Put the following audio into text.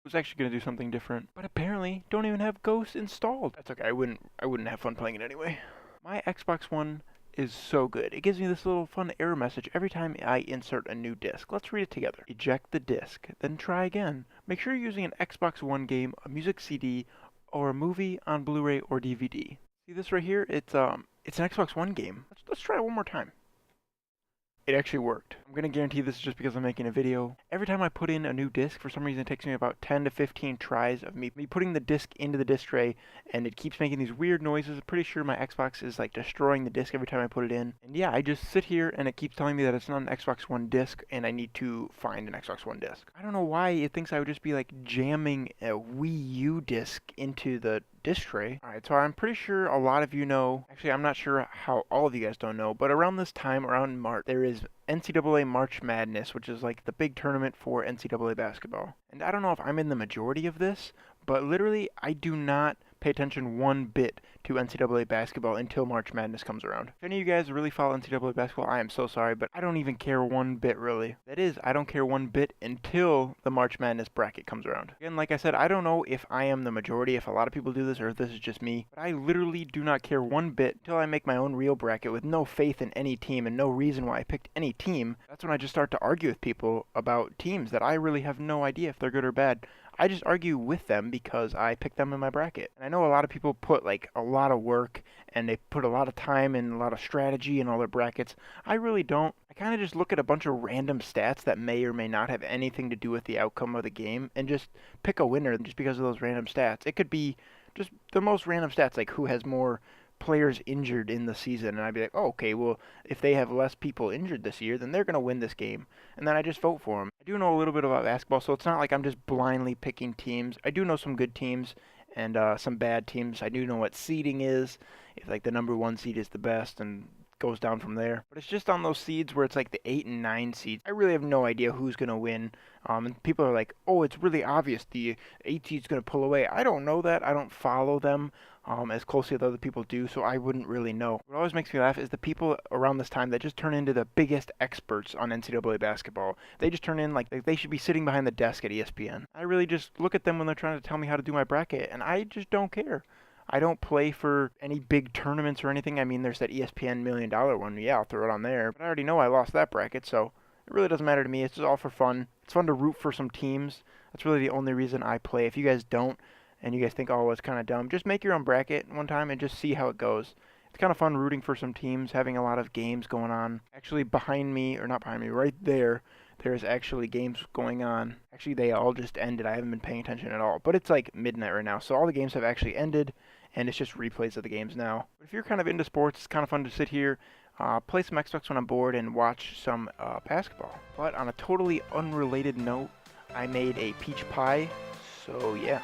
was actually going to do something different, but apparently don't even have Ghost installed. That's okay, I wouldn't have fun playing it anyway. My Xbox One is so good. It gives me this little fun error message every time I insert a new disc. Let's read it together. Eject the disc, then try again. Make sure you're using an Xbox One game, a music CD, or a movie on Blu-ray or DVD. See this right here? It's an Xbox One game. Let's try it one more time. It actually worked. I'm going to guarantee this is just because I'm making a video. Every time I put in a new disc, for some reason it takes me about 10 to 15 tries of me putting the disc into the disc tray, and it keeps making these weird noises. I'm pretty sure my Xbox is like destroying the disc every time I put it in. And yeah, I just sit here and it keeps telling me that it's not an Xbox One disc and I need to find an Xbox One disc. I don't know why it thinks I would just be like jamming a Wii U disc into the disc tray. Alright, so I'm pretty sure a lot of you know, actually I'm not sure how all of you guys don't know, but around this time, around March, there is NCAA March Madness, which is like the big tournament for NCAA basketball. And I don't know if I'm in the majority of this, but literally I do not pay attention one bit to NCAA basketball until March Madness comes around. If any of you guys really follow NCAA basketball, I am so sorry, but I don't even care one bit really. That is, I don't care one bit until the March Madness bracket comes around. Again, like I said, I don't know if I am the majority, if a lot of people do this, or if this is just me, but I literally do not care one bit until I make my own real bracket with no faith in any team and no reason why I picked any team. That's when I just start to argue with people about teams that I really have no idea if they're good or bad. I just argue with them because I picked them in my bracket. And I know a lot of people put like a lot of work and they put a lot of time and a lot of strategy in all their brackets. I really don't. I kind of just look at a bunch of random stats that may or may not have anything to do with the outcome of the game and just pick a winner just because of those random stats. It could be just the most random stats, like who has more players injured in the season, and I'd be like, oh, okay, well, if they have less people injured this year, then they're going to win this game, and then I just vote for them. I do know a little bit about basketball, so it's not like I'm just blindly picking teams. I do know some good teams and some bad teams. I do know what seeding is, if like the number one seed is the best, and goes down from there. But it's just on those seeds where it's like the 8 and 9 seeds. I really have no idea who's going to win. And people are like, oh, it's really obvious the 8 seed's going to pull away. I don't know that. I don't follow them as closely as other people do, so I wouldn't really know. What always makes me laugh is the people around this time that just turn into the biggest experts on NCAA basketball. They just turn in like they should be sitting behind the desk at ESPN. I really just look at them when they're trying to tell me how to do my bracket, and I just don't care. I don't play for any big tournaments or anything. I mean, there's that ESPN $1 million one. Yeah, I'll throw it on there. But I already know I lost that bracket, so it really doesn't matter to me. It's just all for fun. It's fun to root for some teams. That's really the only reason I play. If you guys don't, and you guys think, oh, it's kind of dumb, just make your own bracket one time and just see how it goes. It's kind of fun rooting for some teams, having a lot of games going on. Actually, behind me, or not behind me, right there, there's actually games going on. Actually, they all just ended. I haven't been paying attention at all. But it's like midnight right now, so all the games have actually ended, and it's just replays of the games now. But if you're kind of into sports, it's kind of fun to sit here, play some Xbox when I'm bored, and watch some basketball. But on a totally unrelated note, I made a peach pie, so yeah.